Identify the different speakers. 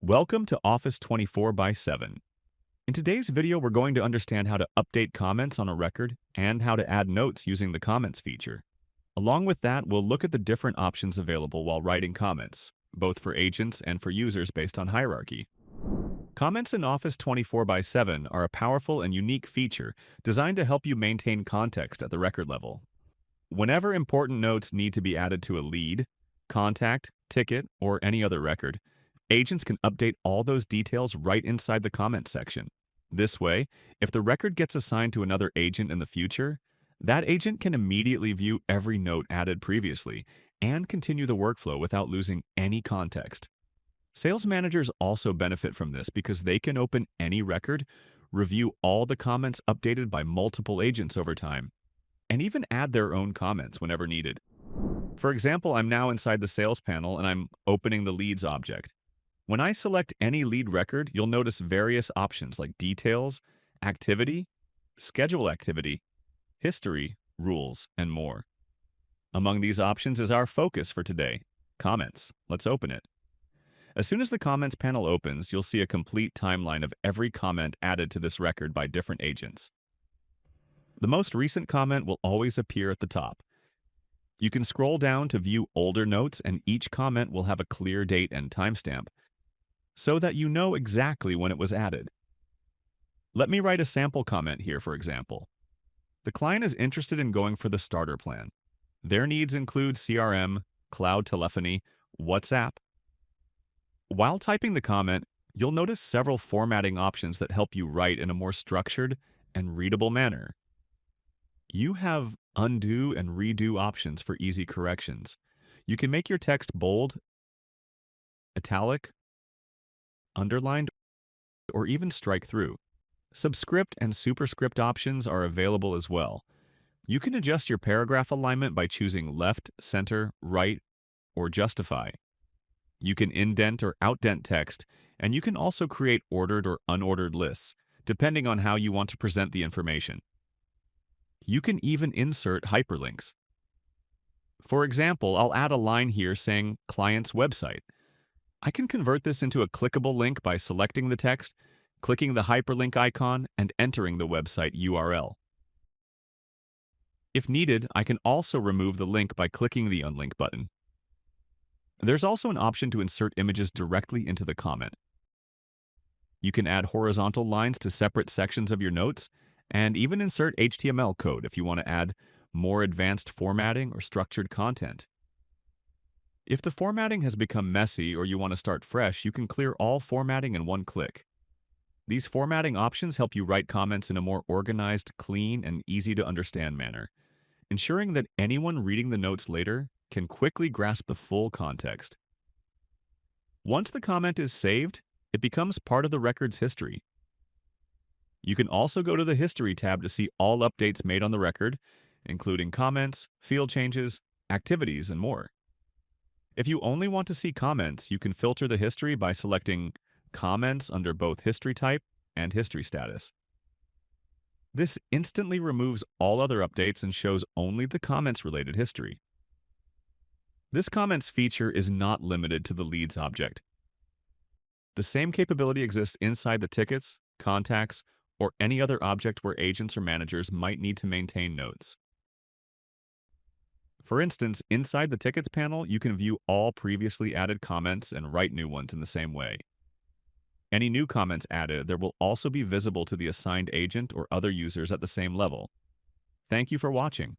Speaker 1: Welcome to Office 24 by 7. In today's video, we're going to understand how to update comments on a record and how to add notes using the comments feature. Along with that, we'll look at the different options available while writing comments, both for agents and for users based on hierarchy. Comments in Office 24 by 7 are a powerful and unique feature designed to help you maintain context at the record level. Whenever important notes need to be added to a lead, contact, ticket, or any other record, agents can update all those details right inside the comments section. This way, if the record gets assigned to another agent in the future, that agent can immediately view every note added previously and continue the workflow without losing any context. Sales managers also benefit from this because they can open any record, review all the comments updated by multiple agents over time, and even add their own comments whenever needed. For example, I'm now inside the sales panel and I'm opening the leads object. When I select any lead record, you'll notice various options like details, activity, schedule activity, history, rules, and more. Among these options is our focus for today, comments. Let's open it. As soon as the comments panel opens, you'll see a complete timeline of every comment added to this record by different agents. The most recent comment will always appear at the top. You can scroll down to view older notes, and each comment will have a clear date and timestamp, so that you know exactly when it was added. Let me write a sample comment here, for example. The client is interested in going for the starter plan. Their needs include CRM, cloud telephony, WhatsApp. While typing the comment, you'll notice several formatting options that help you write in a more structured and readable manner. You have undo and redo options for easy corrections. You can make your text bold, italic, underlined, or even strike through. Subscript and superscript options are available as well. You can adjust your paragraph alignment by choosing left, center, right, or justify. You can indent or outdent text, and you can also create ordered or unordered lists, depending on how you want to present the information. You can even insert hyperlinks. For example, I'll add a line here saying client's website. I can convert this into a clickable link by selecting the text, clicking the hyperlink icon, and entering the website URL. If needed, I can also remove the link by clicking the unlink button. There's also an option to insert images directly into the comment. You can add horizontal lines to separate sections of your notes, and even insert HTML code if you want to add more advanced formatting or structured content. If the formatting has become messy or you want to start fresh, you can clear all formatting in one click. These formatting options help you write comments in a more organized, clean, and easy-to-understand manner, ensuring that anyone reading the notes later can quickly grasp the full context. Once the comment is saved, it becomes part of the record's history. You can also go to the History tab to see all updates made on the record, including comments, field changes, activities, and more. If you only want to see comments, you can filter the history by selecting Comments under both History Type and History Status. This instantly removes all other updates and shows only the comments-related history. This comments feature is not limited to the leads object. The same capability exists inside the tickets, contacts, or any other object where agents or managers might need to maintain notes. For instance, inside the Tickets panel, you can view all previously added comments and write new ones in the same way. Any new comments added there will also be visible to the assigned agent or other users at the same level. Thank you for watching.